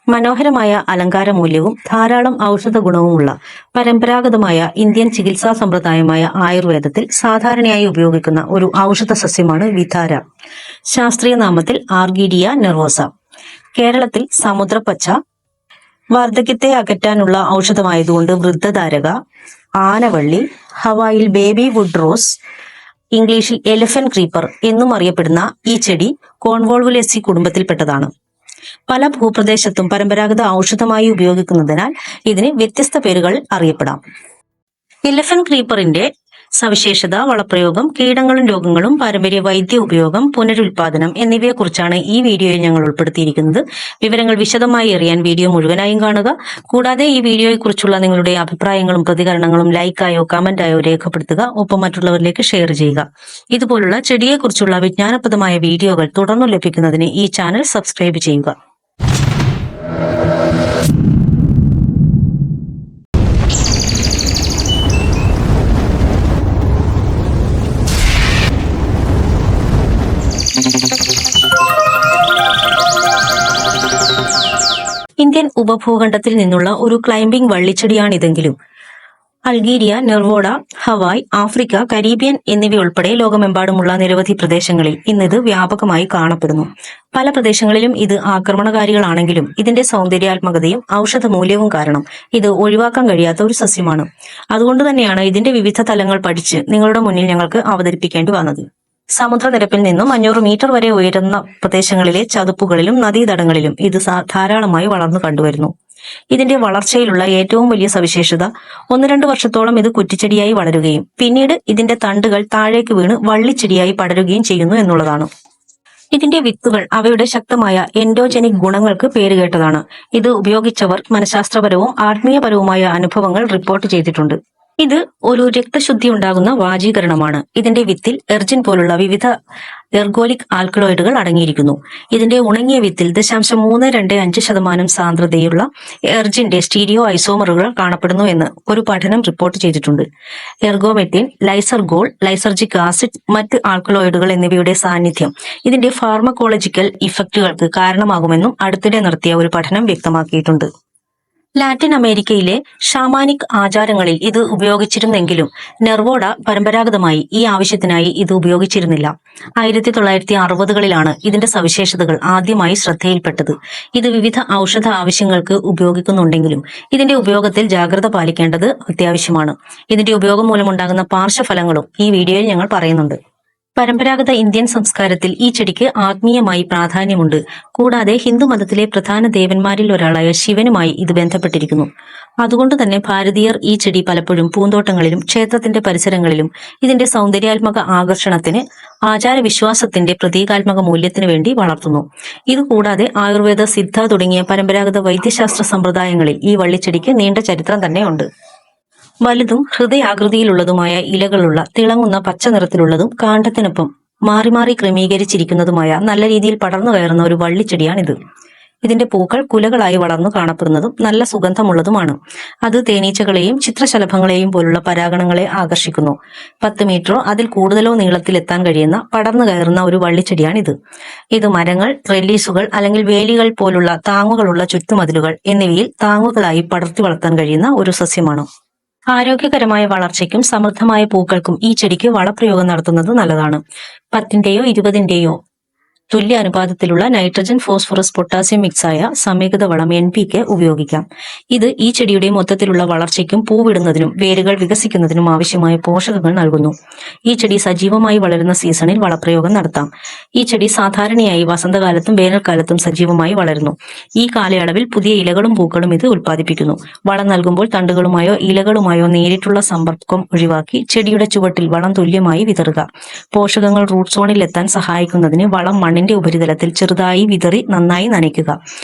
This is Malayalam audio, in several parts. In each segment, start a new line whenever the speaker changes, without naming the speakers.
മനോഹരമായ അലങ്കാര മൂല്യവും ധാരാളം ഔഷധ ഗുണവുമുള്ള പരമ്പരാഗതമായ ഇന്ത്യൻ ചികിത്സാ സമ്പ്രദായമായ ആയുർവേദത്തിൽ സാധാരണയായി ഉപയോഗിക്കുന്ന ഒരു ഔഷധ സസ്യമാണ് വിതാര. ശാസ്ത്രീയ നാമത്തിൽ ആർഗീഡിയ നെർവോസ. കേരളത്തിൽ സമുദ്രപ്പച്ച, വാർദ്ധക്യത്തെ അകറ്റാനുള്ള ഔഷധമായതുകൊണ്ട് വൃദ്ധധാരക, ആനവള്ളി, ഹവായിൽ ബേബി വുഡ് റോസ്, ഇംഗ്ലീഷിൽ എലിഫന്റ് ക്രീപ്പർ എന്നും അറിയപ്പെടുന്ന ഈ ചെടി കോൺവോൾവുലേസി കുടുംബത്തിൽപ്പെട്ടതാണ്. പല ഭൂപ്രദേശത്തും പരമ്പരാഗത ഔഷധമായി ഉപയോഗിക്കുന്നതിനാൽ ഇതിന് വ്യത്യസ്ത പേരുകൾ അറിയപ്പെടാം. എലിഫന്റ് ക്രീപ്പറിന്റെ സവിശേഷത, വളപ്രയോഗം, കീടങ്ങളും രോഗങ്ങളും, പാരമ്പര്യ വൈദ്യ ഉപയോഗം, പുനരുൽപാദനം എന്നിവയെക്കുറിച്ചാണ് ഈ വീഡിയോയിൽ ഞങ്ങൾ ഉൾപ്പെടുത്തിയിരിക്കുന്നത്. വിവരങ്ങൾ വിശദമായി അറിയാൻ വീഡിയോ മുഴുവനായും കാണുക. കൂടാതെ ഈ വീഡിയോയെക്കുറിച്ചുള്ള നിങ്ങളുടെ അഭിപ്രായങ്ങളും പ്രതികരണങ്ങളും ലൈക്കായോ കമന്റായോ രേഖപ്പെടുത്തുക. ഒപ്പം മറ്റുള്ളവരിലേക്ക് ഷെയർ ചെയ്യുക. ഇതുപോലുള്ള ചെടിയെക്കുറിച്ചുള്ള വിജ്ഞാനപ്രദമായ വീഡിയോകൾ തുടർന്നു ലഭിക്കുന്നതിന് ഈ ചാനൽ സബ്സ്ക്രൈബ് ചെയ്യുക. ഇന്ത്യൻ ഉപഭൂഖണ്ഡത്തിൽ നിന്നുള്ള ഒരു ക്ലൈംബിംഗ് വള്ളിച്ചെടിയാണിതെങ്കിലും അൾഗീരിയ, നെർവോഡ, ഹവായ്, ആഫ്രിക്ക, കരീബിയൻ എന്നിവയുൾപ്പെടെ ലോകമെമ്പാടുമുള്ള നിരവധി പ്രദേശങ്ങളിൽ ഇന്നിത് വ്യാപകമായി കാണപ്പെടുന്നു. പല പ്രദേശങ്ങളിലും ഇത് ആക്രമണകാരികളാണെങ്കിലും ഇതിന്റെ സൗന്ദര്യാത്മകതയും ഔഷധമൂല്യവും കാരണം ഇത് ഒഴിവാക്കാൻ കഴിയാത്ത ഒരു സസ്യമാണ്. അതുകൊണ്ട് തന്നെയാണ് ഇതിന്റെ വിവിധ തലങ്ങൾ പഠിച്ച് നിങ്ങളുടെ മുന്നിൽ ഞങ്ങൾക്ക് അവതരിപ്പിക്കേണ്ടി വന്നത്. സമുദ്രനിരപ്പിൽ നിന്നും 500 മീറ്റർ വരെ ഉയരുന്ന പ്രദേശങ്ങളിലെ ചതുപ്പുകളിലും നദീതടങ്ങളിലും ഇത് ധാരാളമായി വളർന്നു കണ്ടുവരുന്നു. ഇതിന്റെ വളർച്ചയിലുള്ള ഏറ്റവും വലിയ സവിശേഷത 1-2 വർഷത്തോളം ഇത് കുറ്റിച്ചെടിയായി വളരുകയും പിന്നീട് ഇതിന്റെ തണ്ടുകൾ താഴേക്ക് വീണ് വള്ളിച്ചെടിയായി പടരുകയും ചെയ്യുന്നു എന്നുള്ളതാണ്. ഇതിന്റെ വിത്തുകൾ അവയുടെ ശക്തമായ എൻഡോജനിക് ഗുണങ്ങൾക്ക് പേരുകേട്ടതാണ്. ഇത് ഉപയോഗിച്ചവർ മനഃശാസ്ത്രപരവും ആത്മീയപരവുമായ അനുഭവങ്ങൾ റിപ്പോർട്ട് ചെയ്തിട്ടുണ്ട്. ഇത് ഒരു രക്തശുദ്ധി ഉണ്ടാകുന്ന വാജീകരണമാണ്. ഇതിന്റെ വിത്തിൽ എർജിൻ പോലുള്ള വിവിധ എർഗോലിക് ആൽക്കലോയിഡുകൾ അടങ്ങിയിരിക്കുന്നു. ഇതിന്റെ ഉണങ്ങിയ വിത്തിൽ 0.325% സാന്ദ്രതയുള്ള എർജിന്റെ സ്റ്റീരിയോ ഐസോമറുകൾ കാണപ്പെടുന്നു എന്ന് ഒരു പഠനം റിപ്പോർട്ട് ചെയ്തിട്ടുണ്ട്. എർഗോമെത്തിൻ, ലൈസർഗോൾ, ലൈസർജിക് ആസിഡ്, മറ്റ് ആൽക്കലോയിഡുകൾ എന്നിവയുടെ സാന്നിധ്യം ഇതിന്റെ ഫാർമക്കോളജിക്കൽ ഇഫക്റ്റുകൾക്ക് കാരണമാകുമെന്നും അടുത്തിടെ നടത്തിയ ഒരു പഠനം വ്യക്തമാക്കിയിട്ടുണ്ട്. ലാറ്റിൻ അമേരിക്കയിലെ ഷാമാനിക് ആചാരങ്ങളിൽ ഇത് ഉപയോഗിച്ചിരുന്നെങ്കിലും നെർവോഡ പരമ്പരാഗതമായി ഈ ആവശ്യത്തിനായി ഇത് ഉപയോഗിച്ചിരുന്നില്ല. 1960കളിലാണ് ഇതിന്റെ സവിശേഷതകൾ ആദ്യമായി ശ്രദ്ധയിൽപ്പെട്ടത്. ഇത് വിവിധ ഔഷധ ആവശ്യങ്ങൾക്ക് ഉപയോഗിക്കുന്നുണ്ടെങ്കിലും ഇതിന്റെ ഉപയോഗത്തിൽ ജാഗ്രത പാലിക്കേണ്ടത് അത്യാവശ്യമാണ്. ഇതിന്റെ ഉപയോഗം മൂലമുണ്ടാകുന്ന പാർശ്വഫലങ്ങളും ഈ വീഡിയോയിൽ ഞങ്ങൾ പറയുന്നുണ്ട്. പരമ്പരാഗത ഇന്ത്യൻ സംസ്കാരത്തിൽ ഈ ചെടിക്ക് ആത്മീയമായി പ്രാധാന്യമുണ്ട്. കൂടാതെ ഹിന്ദുമതത്തിലെ പ്രധാന ദേവന്മാരിൽ ഒരാളായ ശിവനുമായി ഇത് ബന്ധപ്പെട്ടിരിക്കുന്നു. അതുകൊണ്ട് തന്നെ ഭാരതീയർ ഈ ചെടി പലപ്പോഴും പൂന്തോട്ടങ്ങളിലും ക്ഷേത്രത്തിന്റെ പരിസരങ്ങളിലും ഇതിന്റെ സൗന്ദര്യാത്മക ആകർഷണത്തിന്, ആചാരവിശ്വാസത്തിന്റെ പ്രതീകാത്മക മൂല്യത്തിന് വേണ്ടി വളർത്തുന്നു. ഇതുകൂടാതെ ആയുർവേദ, സിദ്ധ തുടങ്ങിയ പരമ്പരാഗത വൈദ്യശാസ്ത്ര സമ്പ്രദായങ്ങളിൽ ഈ വള്ളിച്ചെടിക്ക് നീണ്ട ചരിത്രം തന്നെയുണ്ട്. വലുതും ഹൃദയാകൃതിയിലുള്ളതുമായ ഇലകളുള്ള, തിളങ്ങുന്ന പച്ച നിറത്തിലുള്ളതും കാണ്ഡത്തിനൊപ്പം മാറി മാറി ക്രമീകരിച്ചിരിക്കുന്നതുമായ നല്ല രീതിയിൽ പടർന്നു കയറുന്ന ഒരു വള്ളിച്ചെടിയാണിത്. ഇതിന്റെ പൂക്കൾ കുലകളായി വളർന്നു കാണപ്പെടുന്നതും നല്ല സുഗന്ധമുള്ളതുമാണ്. അത് തേനീച്ചകളെയും ചിത്രശലഭങ്ങളെയും പോലുള്ള പരാഗണങ്ങളെ ആകർഷിക്കുന്നു. 10 മീറ്ററോ അതിൽ കൂടുതലോ നീളത്തിൽ എത്താൻ കഴിയുന്ന പടർന്നു കയറുന്ന ഒരു വള്ളിച്ചെടിയാണിത്. ഇത് മരങ്ങൾ, ട്രെല്ലീസുകൾ അല്ലെങ്കിൽ വേലികൾ പോലുള്ള താങ്ങുകളുള്ള ചുറ്റുമതിലുകൾ എന്നിവയിൽ താങ്ങുകളായി പടർത്തി വളർത്താൻ കഴിയുന്ന ഒരു സസ്യമാണ്. ആരോഗ്യകരമായ വളർച്ചയ്ക്കും സമൃദ്ധമായ പൂക്കൾക്കും ഈ ചെടിക്ക് വളപ്രയോഗം നടത്തുന്നത് നല്ലതാണ്. 10ന്റെയോ 20ന്റെയോ തുല്യ അനുപാതത്തിലുള്ള നൈട്രജൻ, ഫോസ്ഫറസ്, പൊട്ടാസ്യം മിക്സായ സമീകൃത വളം NPK ഉപയോഗിക്കാം. ഇത് ഈ ചെടിയുടെ മൊത്തത്തിലുള്ള വളർച്ചയ്ക്കും പൂവിടുന്നതിനും വേരുകൾ വികസിക്കുന്നതിനും ആവശ്യമായ പോഷകങ്ങൾ നൽകുന്നു. ഈ ചെടി സജീവമായി വളരുന്ന സീസണിൽ വളപ്രയോഗം നടത്താം. ഈ ചെടി സാധാരണയായി വസന്തകാലത്തും വേനൽക്കാലത്തും സജീവമായി വളരുന്നു. ഈ കാലയളവിൽ പുതിയ ഇലകളും പൂക്കളും ഇത് ഉൽപ്പാദിപ്പിക്കുന്നു. വളം നൽകുമ്പോൾ തണ്ടുകളുമായോ ഇലകളുമായോ നേരിട്ടുള്ള സമ്പർക്കം ഒഴിവാക്കി ചെടിയുടെ ചുവട്ടിൽ വളം തുല്യമായി വിതറുക. പോഷകങ്ങൾ റൂട്ട് സോണിൽ എത്താൻ സഹായിക്കുന്നതിന് വളം മണ്ണിന്റെ ഉപരിതലത്തിൽ ചെറുതായി വിതറി നന്നായി നനയ്ക്കുക.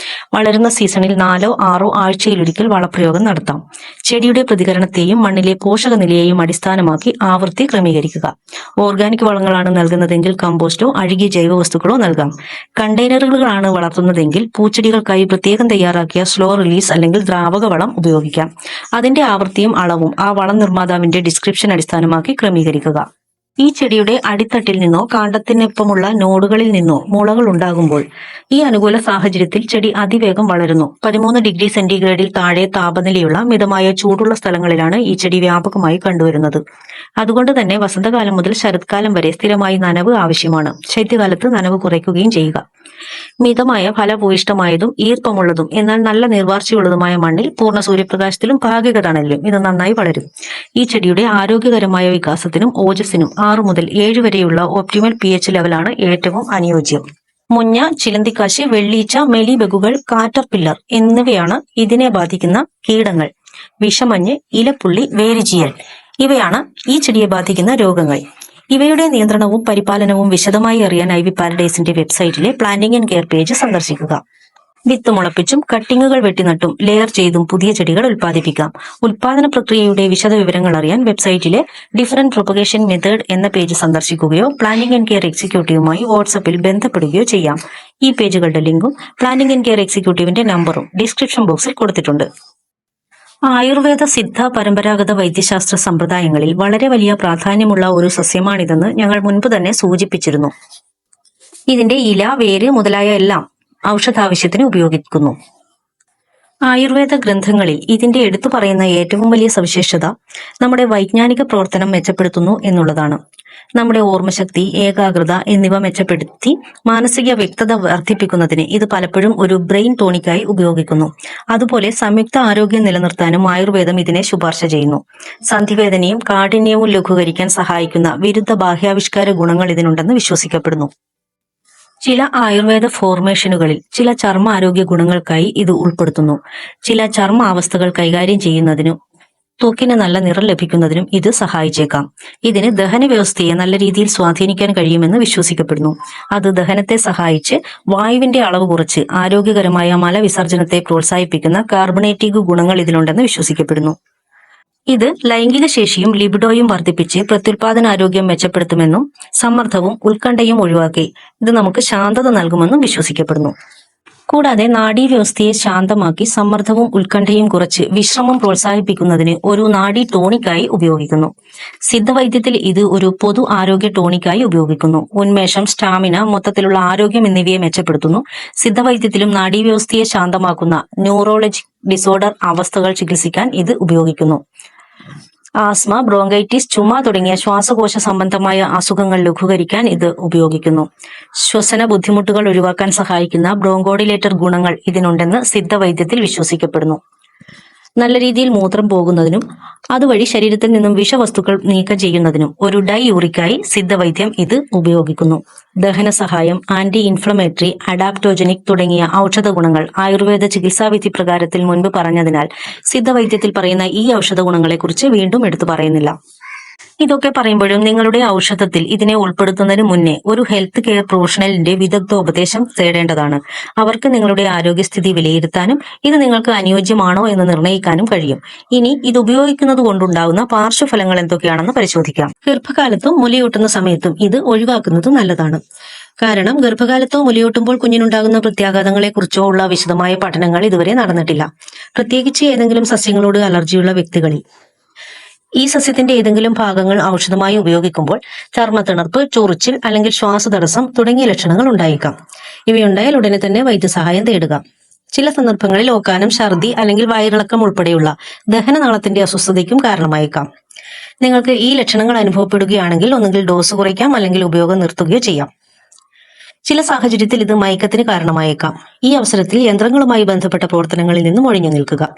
വളരുന്ന സീസണിൽ 4-6 ആഴ്ചയിലൊരിക്കൽ വളപ്രയോഗം നടത്താം. ചെടിയുടെ പ്രതികരണത്തെയും മണ്ണിലെ പോഷകനിലയെയും അടിസ്ഥാനമാക്കി ആവൃത്തി ക്രമീകരിക്കുക. ഓർഗാനിക് വളങ്ങളാണ് നൽകുന്നതെങ്കിൽ കമ്പോസ്റ്റോ അഴുകിയ ജൈവവസ്തുക്കളോ നൽകാം. കണ്ടെയ്നറുകളാണ് വളർത്തുന്നതെങ്കിൽ പൂച്ചെടികൾക്കായി പ്രത്യേകം തയ്യാറാക്കിയ സ്ലോ റിലീസ് അല്ലെങ്കിൽ ദ്രാവക വളം ഉപയോഗിക്കാം. അതിന്റെ ആവൃത്തിയും അളവും ആ വളം നിർമ്മാതാവിന്റെ ഡിസ്ക്രിപ്ഷൻ അടിസ്ഥാനമാക്കി ക്രമീകരിക്കുക. ഈ ചെടിയുടെ അടിത്തട്ടിൽ നിന്നോ കാണ്ഡത്തിനൊപ്പമുള്ള നോഡുകളിൽ നിന്നോ മുളകൾ ഉണ്ടാകുമ്പോൾ ഈ അനുകൂല സാഹചര്യത്തിൽ ചെടി അതിവേഗം വളരുന്നു. 13 ഡിഗ്രി സെന്റിഗ്രേഡിൽ താഴെ താപനിലയുള്ള മിതമായ ചൂടുള്ള സ്ഥലങ്ങളിലാണ് ഈ ചെടി വ്യാപകമായി കണ്ടുവരുന്നത്. അതുകൊണ്ട് തന്നെ വസന്തകാലം മുതൽ ശരത്കാലം വരെ സ്ഥിരമായി നനവ് ആവശ്യമാണ്. ശൈത്യകാലത്ത് നനവ് കുറയ്ക്കുകയും ചെയ്യുക. മിതമായ ഫലഭൂയിഷ്ടമായതും ഈർപ്പമുള്ളതും എന്നാൽ നല്ല നീർവാർച്ചയുള്ളതുമായ മണ്ണിൽ പൂർണ്ണ സൂര്യപ്രകാശത്തിലും ഭാഗിക തണലിലും ഇത് നന്നായി വളരും. ഈ ചെടിയുടെ ആരോഗ്യകരമായ വികാസത്തിനും ഓജസ്സിനും 6 മുതൽ 7 വരെയുള്ള ഒപ്റ്റിമൽ pH ലെവലാണ് ഏറ്റവും അനുയോജ്യം. മുഞ്ഞ, ചിലന്തിക്കാശ്, വെള്ളീച്ച, മെലിബഗുകൾ, കാറ്റർപില്ലർ എന്നിവയാണ് ഇതിനെ ബാധിക്കുന്ന കീടങ്ങൾ. വിഷമഞ്ഞ്, ഇലപ്പുള്ളി, വേരിചീയൽ ഇവയാണ് ഈ ചെടിയെ ബാധിക്കുന്ന രോഗങ്ങൾ. ഇവയുടെ നിയന്ത്രണവും പരിപാലനവും വിശദമായി അറിയാൻ ഐവി പാരഡൈസിന്റെ വെബ്സൈറ്റിലെ പ്ലാന്റിംഗ് ആൻഡ് കെയർ പേജ് സന്ദർശിക്കുക. വിത്ത് മുളപ്പിച്ചും കട്ടിങ്ങുകൾ വെട്ടിനട്ടും ലെയർ ചെയ്തും പുതിയ ചെടികൾ ഉൽപ്പാദിപ്പിക്കാം. ഉൽപാദന പ്രക്രിയയുടെ വിശദ വിവരങ്ങൾ അറിയാൻ വെബ്സൈറ്റിലെ ഡിഫറന്റ് പ്രൊപ്പഗേഷൻ മെത്തേഡ് എന്ന പേജ് സന്ദർശിക്കുകയോ പ്ലാന്റിംഗ് ആൻഡ് കെയർ എക്സിക്യൂട്ടീവുമായി വാട്സാപ്പിൽ ബന്ധപ്പെടുകയോ ചെയ്യാം. ഈ പേജുകളുടെ ലിങ്കും പ്ലാന്റിംഗ് ആൻഡ് കെയർ എക്സിക്യൂട്ടീവിന്റെ നമ്പറും ഡിസ്ക്രിപ്ഷൻ ബോക്സിൽ കൊടുത്തിട്ടുണ്ട്. ആയുർവേദ, സിദ്ധ, പരമ്പരാഗത വൈദ്യശാസ്ത്ര സമ്പ്രദായങ്ങളിൽ വളരെ വലിയ പ്രാധാന്യമുള്ള ഒരു സസ്യമാണിതെന്ന് ഞങ്ങൾ മുൻപ് തന്നെ സൂചിപ്പിച്ചിരുന്നു. ഇതിന്റെ ഇല, വേര് മുതലായ എല്ലാം ഔഷധാവശ്യത്തിന് ഉപയോഗിക്കുന്നു. ആയുർവേദ ഗ്രന്ഥങ്ങളിൽ ഇതിന്റെ എടുത്തു പറയുന്ന ഏറ്റവും വലിയ സവിശേഷത നമ്മുടെ വൈജ്ഞാനിക പ്രവർത്തനം മെച്ചപ്പെടുത്തുന്നു എന്നുള്ളതാണ്. നമ്മുടെ ഓർമ്മശക്തി, ഏകാഗ്രത എന്നിവ മെച്ചപ്പെടുത്തി മാനസിക വ്യക്തത വർദ്ധിപ്പിക്കുന്നതിന് ഇത് പലപ്പോഴും ഒരു ബ്രെയിൻ ടോണിക്കായി ഉപയോഗിക്കുന്നു. അതുപോലെ സംയുക്ത ആരോഗ്യം നിലനിർത്താനും ആയുർവേദം ഇതിനെ ശുപാർശ ചെയ്യുന്നു. സന്ധിവേദനയും കാഠിന്യവും ലഘൂകരിക്കാൻ സഹായിക്കുന്ന വിരുദ്ധ ബാഹ്യാവിഷ്കാര ഗുണങ്ങൾ ഇതിനുണ്ടെന്ന് വിശ്വസിക്കപ്പെടുന്നു. ചില ആയുർവേദ ഫോർമേഷനുകളിൽ ചില ചർമ്മ ആരോഗ്യ ഗുണങ്ങൾക്കായി ഇത് ഉൾപ്പെടുത്തുന്നു. ചില ചർമ്മ അവസ്ഥകൾ കൈകാര്യം ചെയ്യുന്നതിനും ത്വക്കിന് നല്ല നിറം ലഭിക്കുന്നതിനും ഇത് സഹായിച്ചേക്കാം. ഇതിന് ദഹന വ്യവസ്ഥയെ നല്ല രീതിയിൽ സ്വാധീനിക്കാൻ കഴിയുമെന്ന് വിശ്വസിക്കപ്പെടുന്നു. അത് ദഹനത്തെ സഹായിച്ച് വായുവിന്റെ അളവ് കുറച്ച് ആരോഗ്യകരമായ മലവിസർജനത്തെ പ്രോത്സാഹിപ്പിക്കുന്ന കാർബണേറ്റിക് ഗുണങ്ങൾ ഇതിലുണ്ടെന്ന് വിശ്വസിക്കപ്പെടുന്നു. ഇത് ലൈംഗിക ശേഷിയും ലിബിഡോയും വർദ്ധിപ്പിച്ച് പ്രത്യുൽപാദനാരോഗ്യം മെച്ചപ്പെടുത്തുമെന്നും സമ്മർദ്ദവും ഉത്കണ്ഠയും ഒഴിവാക്കി ഇത് നമുക്ക് ശാന്തത നൽകുമെന്നും വിശ്വസിക്കപ്പെടുന്നു. കൂടാതെ നാഡീവ്യവസ്ഥയെ ശാന്തമാക്കി സമ്മർദ്ദവും ഉത്കണ്ഠയും കുറച്ച് വിശ്രമം പ്രോത്സാഹിപ്പിക്കുന്നതിന് ഒരു നാഡീ ടോണിക്കായി ഉപയോഗിക്കുന്നു. സിദ്ധവൈദ്യത്തിൽ ഇത് ഒരു പൊതു ആരോഗ്യ ടോണിക്കായി ഉപയോഗിക്കുന്നു. ഉന്മേഷം, സ്റ്റാമിന, മൊത്തത്തിലുള്ള ആരോഗ്യം എന്നിവയെ മെച്ചപ്പെടുത്തുന്നു. സിദ്ധവൈദ്യത്തിലും നാഡീവ്യവസ്ഥയെ ശാന്തമാക്കുന്ന ന്യൂറോളജിക് ഡിസോർഡർ അവസ്ഥകൾ ചികിത്സിക്കാൻ ഇത് ഉപയോഗിക്കുന്നു. ആസ്മ, ബ്രോങ്കൈറ്റിസ്, ചുമ തുടങ്ങിയ ശ്വാസകോശ സംബന്ധമായ അസുഖങ്ങൾ ലഘൂകരിക്കാൻ ഇത് ഉപയോഗിക്കുന്നു. ശ്വസന ബുദ്ധിമുട്ടുകൾ ഒഴിവാക്കാൻ സഹായിക്കുന്ന ബ്രോങ്കോഡിലേറ്റർ ഗുണങ്ങൾ ഇതിനുണ്ടെന്ന് സിദ്ധവൈദ്യത്തിൽ വിശ്വസിക്കപ്പെടുന്നു. നല്ല രീതിയിൽ മൂത്രം പോകുന്നതിനും അതുവഴി ശരീരത്തിൽ നിന്നും വിഷവസ്തുക്കൾ നീക്കം ചെയ്യുന്നതിനും ഒരു ഡൈയൂറിക്കായി സിദ്ധവൈദ്യം ഇത് ഉപയോഗിക്കുന്നു. ദഹന സഹായം, ആന്റി ഇൻഫ്ലമേറ്ററി, അഡാപ്റ്റോജനിക് തുടങ്ങിയ ഔഷധ ഗുണങ്ങൾ ആയുർവേദ ചികിത്സാവിധി പ്രകാരത്തിൽ മുൻപ് പറഞ്ഞതിനാൽ സിദ്ധവൈദ്യത്തിൽ പറയുന്ന ഈ ഔഷധ ഗുണങ്ങളെക്കുറിച്ച് വീണ്ടും എടുത്തു പറയുന്നില്ല. ഇതൊക്കെ പറയുമ്പോഴും നിങ്ങളുടെ ഔഷധത്തിൽ ഇതിനെ ഉൾപ്പെടുത്തുന്നതിന് മുന്നേ ഒരു ഹെൽത്ത് കെയർ പ്രൊഫഷണലിന്റെ വിദഗ്ധോപദേശം തേടേണ്ടതാണ്. അവർക്ക് നിങ്ങളുടെ ആരോഗ്യസ്ഥിതി വിലയിരുത്താനും ഇത് നിങ്ങൾക്ക് അനുയോജ്യമാണോ എന്ന് നിർണ്ണയിക്കാനും കഴിയും. ഇനി ഇത് ഉപയോഗിക്കുന്നത് കൊണ്ടുണ്ടാകുന്ന പാർശ്വഫലങ്ങൾ എന്തൊക്കെയാണെന്ന് പരിശോധിക്കാം. ഗർഭകാലത്തും മുലയൂട്ടുന്ന സമയത്തും ഇത് ഒഴിവാക്കുന്നത് നല്ലതാണ്. കാരണം ഗർഭകാലത്തോ മുലയൂട്ടുമ്പോൾ കുഞ്ഞിനുണ്ടാകുന്ന പ്രത്യാഘാതങ്ങളെ കുറിച്ചോ ഉള്ള വിശദമായ പഠനങ്ങൾ ഇതുവരെ നടന്നിട്ടില്ല. പ്രത്യേകിച്ച് ഏതെങ്കിലും സസ്യങ്ങളോട് അലർജിയുള്ള വ്യക്തികളിൽ. ഈ സസ്യത്തിന്റെ ഏതെങ്കിലും ഭാഗങ്ങൾ ഔഷധമായി ഉപയോഗിക്കുമ്പോൾ ചർമ്മത്തിണർപ്പ്, ചൊറിച്ചിൽ അല്ലെങ്കിൽ ശ്വാസതടസ്സം തുടങ്ങിയ ലക്ഷണങ്ങൾ ഉണ്ടായേക്കാം. ഇവയുണ്ടായാൽ ഉടനെ തന്നെ വൈദ്യസഹായം തേടുക. ചില സന്ദർഭങ്ങളിൽ ഓക്കാനം, ഛർദി അല്ലെങ്കിൽ വയറിളക്കം ഉൾപ്പെടെയുള്ള ദഹനനാളത്തിന്റെ അസ്വസ്ഥതയ്ക്കും കാരണമായേക്കാം. നിങ്ങൾക്ക് ഈ ലക്ഷണങ്ങൾ അനുഭവപ്പെടുകയാണെങ്കിൽ ഒന്നുകിൽ ഡോസ് കുറയ്ക്കാം അല്ലെങ്കിൽ ഉപയോഗം നിർത്തുകയോ ചെയ്യാം. ചില സാഹചര്യത്തിൽ ഇത് മയക്കത്തിന് കാരണമായേക്കാം. ഈ അവസരത്തിൽ യന്ത്രങ്ങളുമായി ബന്ധപ്പെട്ട പ്രവർത്തനങ്ങളിൽ നിന്നും ഒഴിഞ്ഞു നിൽക്കുക.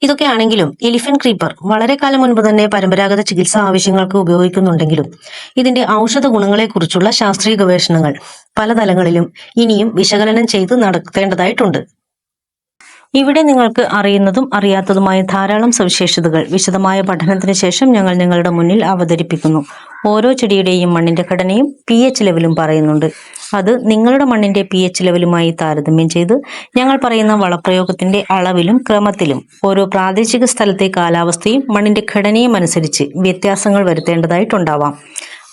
ഇതൊക്കെയാണെങ്കിലും എലിഫന്റ് ക്രീപ്പർ വളരെ കാലം മുൻപ് തന്നെ പരമ്പരാഗത ചികിത്സാ ആവശ്യങ്ങൾക്ക് ഉപയോഗിക്കുന്നുണ്ടെങ്കിലും ഇതിന്റെ ഔഷധ ഗുണങ്ങളെക്കുറിച്ചുള്ള ശാസ്ത്രീയ ഗവേഷണങ്ങൾ പല തലങ്ങളിലും ഇനിയും വിശകലനം ചെയ്ത് നടത്തേണ്ടതായിട്ടുണ്ട്. ഇവിടെ നിങ്ങൾക്ക് അറിയുന്നതും അറിയാത്തതുമായ ധാരാളം സവിശേഷതകൾ വിശദമായ പഠനത്തിന് ശേഷം ഞങ്ങൾ നിങ്ങളുടെ മുന്നിൽ അവതരിപ്പിക്കുന്നു. ഓരോ ചെടിയുടെയും മണ്ണിന്റെ ഘടനയും pH ലെവലും പറയുന്നുണ്ട്. അത് നിങ്ങളുടെ മണ്ണിന്റെ pH ലെവലുമായി താരതമ്യം ചെയ്ത് ഞങ്ങൾ പറയുന്ന വളപ്രയോഗത്തിന്റെ അളവിലും ക്രമത്തിലും ഓരോ പ്രാദേശിക സ്ഥലത്തെ കാലാവസ്ഥയും മണ്ണിന്റെ ഘടനയും അനുസരിച്ച് വ്യത്യാസങ്ങൾ വരുത്തേണ്ടതായിട്ടുണ്ടാവാം.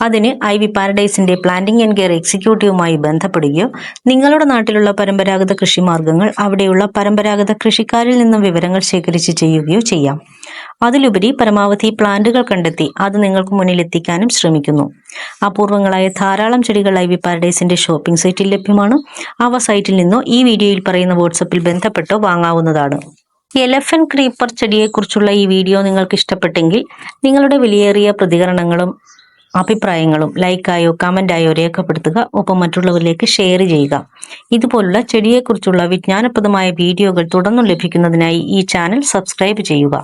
അതിന് ഐവി പാരഡൈസിന്റെ പ്ലാന്റിംഗ് ആൻഡ് കെയർ എക്സിക്യൂട്ടീവുമായി ബന്ധപ്പെടുകയോ നിങ്ങളുടെ നാട്ടിലുള്ള പരമ്പരാഗത കൃഷിമാർഗങ്ങൾ അവിടെയുള്ള പരമ്പരാഗത കൃഷിക്കാരിൽ നിന്നും വിവരങ്ങൾ ശേഖരിച്ച് ചെയ്യുകയോ ചെയ്യാം. അതിലുപരി പരമാവധി പ്ലാന്റുകൾ കണ്ടെത്തി അത് നിങ്ങൾക്ക് മുന്നിൽ എത്തിക്കാനും ശ്രമിക്കുന്നു. അപൂർവങ്ങളായ ധാരാളം ചെടികൾ ഐവി പാരഡൈസിന്റെ ഷോപ്പിംഗ് സൈറ്റിൽ ലഭ്യമാണ്. അവ സൈറ്റിൽ നിന്നോ ഈ വീഡിയോയിൽ പറയുന്ന വാട്സപ്പിൽ ബന്ധപ്പെട്ടോ വാങ്ങാവുന്നതാണ്. എലഫന്റ് ക്രീപ്പർ ചെടിയെക്കുറിച്ചുള്ള ഈ വീഡിയോ നിങ്ങൾക്ക് ഇഷ്ടപ്പെട്ടെങ്കിൽ നിങ്ങളുടെ വിലയേറിയ പ്രതികരണങ്ങളും അഭിപ്രായങ്ങളും ലൈക്കായോ കമന്റായോ രേഖപ്പെടുത്തുക. ഒപ്പം മറ്റുള്ളവരിലേക്ക് ഷെയർ ചെയ്യുക. ഇതുപോലുള്ള ചെടിയെക്കുറിച്ചുള്ള വിജ്ഞാനപ്രദമായ വീഡിയോകൾ തുടർന്നും ലഭിക്കുന്നതിനായി ഈ ചാനൽ സബ്സ്ക്രൈബ് ചെയ്യുക.